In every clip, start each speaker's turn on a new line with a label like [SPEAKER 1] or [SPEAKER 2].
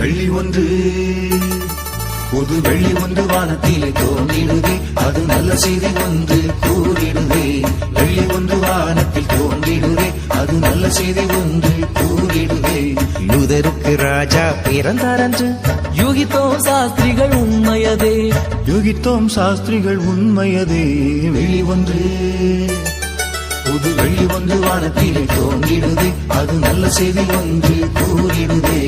[SPEAKER 1] வெள்ளி ஒன்று புது வெள்ளி ஒன்று வானத்திலே தோன்றிடுதே, அது நல்ல செய்தி ஒன்று கூறிடுதே. வெள்ளி ஒன்று வானத்தில் தோன்றிடுதே, அது நல்ல செய்தி ஒன்று கூறிடுதே.
[SPEAKER 2] யூதருக்கு ராஜா பிறந்தாரன்று யூகித்தோம் சாஸ்திரிகள் உண்மையதே,
[SPEAKER 1] யூகித்தோம் சாஸ்திரிகள் உண்மையதே. வெள்ளி ஒன்று புது வெள்ளி ஒன்று வானத்திலே தோன்றிடுதே, அது நல்ல செய்தி ஒன்று கூறிடுதே.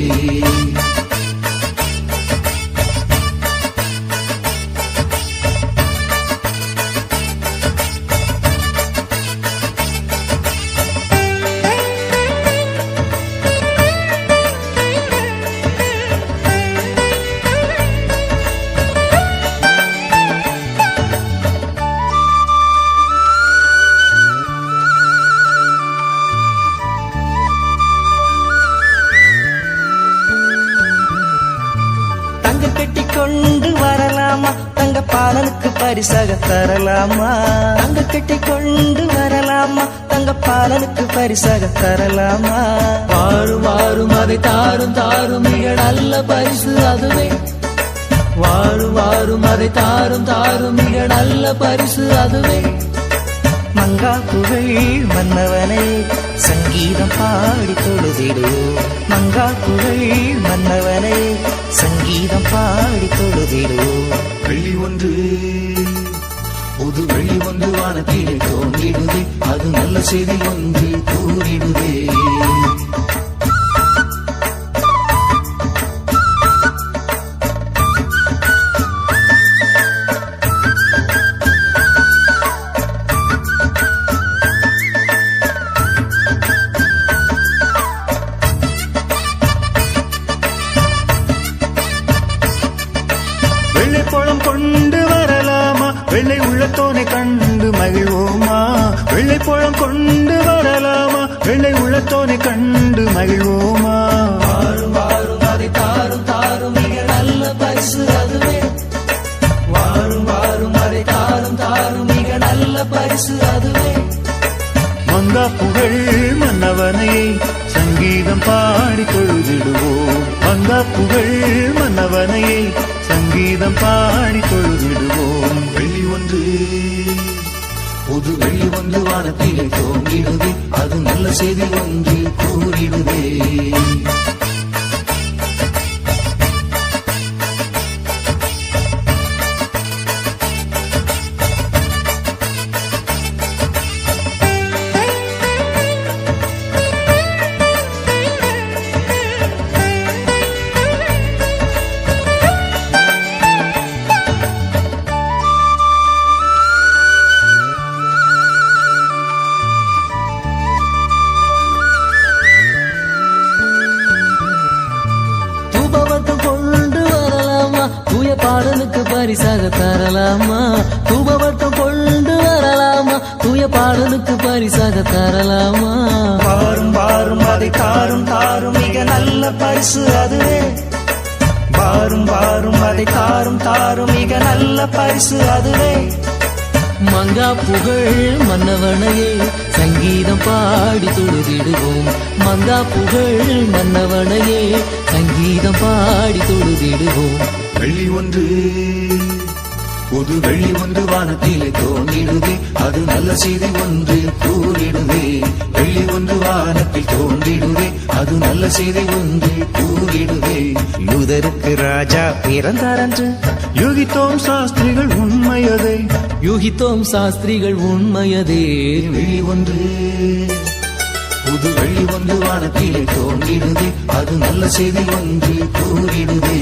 [SPEAKER 2] கொண்டு வரலாமா, தங்க பாலனுக்கு பரிசாக தரலாமா. தங்க கட்டி கொண்டு வரலாமா, தங்க பாலனுக்கு பரிசாக தரலாமா.
[SPEAKER 3] வாரும் வாரும் அதை தாரும் தாரும் மிக நல்ல பரிசு அதுவே. வாரும் வாரும் அதை தாரும் தாரும் மிக நல்ல பரிசு அதுவே.
[SPEAKER 2] மங்கா புகழ் மன்னவனை சங்கீதம் பாடி தொழுதிடுவோம். மங்கா புகழ் மன்னவனை சங்கீதம் பாடி தொழுதிடுவோம்.
[SPEAKER 1] வெள்ளி ஒன்று புது வெள்ளி ஒன்று வானத்திலே தோன்றிடுதே, அது நல்ல செய்தி ஒன்று கூறிடுதே. வெள்ளைப்பழம் கொண்டு வரலாமா, வெள்ளை உள்ளத்தோனை கண்டு மகிழ்வோமா. வெள்ளைப்பழம் கொண்டு வரலாமா, வெள்ளை உள்ளத்தோனை கண்டு மகிழ்வோமா.
[SPEAKER 3] வாரும் வாரும் அதை தாரும் தாரும் மிக நல்ல பரிசு அதுவே. வாரும் வாரும் அதை தாரும் தாரும் மிக நல்ல பரிசு அதுவே.
[SPEAKER 1] மங்கா புகழ் மன்னவனை சங்கீதம் பாடி தொழுதிடுவோம். மங்கா புகழ் மன்னவனை சங்கீதம் பாடி தொழுதிடுவோம். வெள்ளி ஒன்று புது வெள்ளி ஒன்று வானத்திலே தோன்றிடுதே, அது நல்ல செய்தி ஒன்று கூறிடுதே.
[SPEAKER 3] பாடலுக்கு பரிசாக தரலாமா. தூபவட்டம் கொண்டு வரலாமா, தூய பாடலுக்கு பரிசாக தரலாமா.
[SPEAKER 2] வாரும் வாரும் அதை தாரும் தாரும் மிக நல்ல பரிசு அதுவே. வாரும் வாரும் அதை தாரும் தாரும் மிக நல்ல பரிசு அதுவே.
[SPEAKER 3] மங்கா புகழ் மன்னவனையே சங்கீதம் பாடி தொழுதிடுவோம். மங்கா புகழ் மன்னவனையே சங்கீதம் பாடி தொழுதிடுவோம்.
[SPEAKER 1] வெள்ளி ஒன்று புது வெள்ளி ஒன்று வானத்திலே தோன்றிடுதே, அது நல்ல செய்தி ஒன்று கூறிடுதே. வெள்ளி ஒன்று வானத்தில் தோன்றிடுதே, அது நல்ல செய்தி ஒன்று கூறிடுதே.
[SPEAKER 2] யூதருக்கு ராஜா பிறந்தாரன்று
[SPEAKER 1] யூகித்தோம் சாஸ்திரிகள் உண்மையதே,
[SPEAKER 3] யூகித்தோம் சாஸ்திரிகள் உண்மையதே.
[SPEAKER 1] வெள்ளி ஒன்று புது வெள்ளி ஒன்று வானத்திலே தோன்றிடுதே, அது நல்ல செய்தி ஒன்று கூறிடுதே.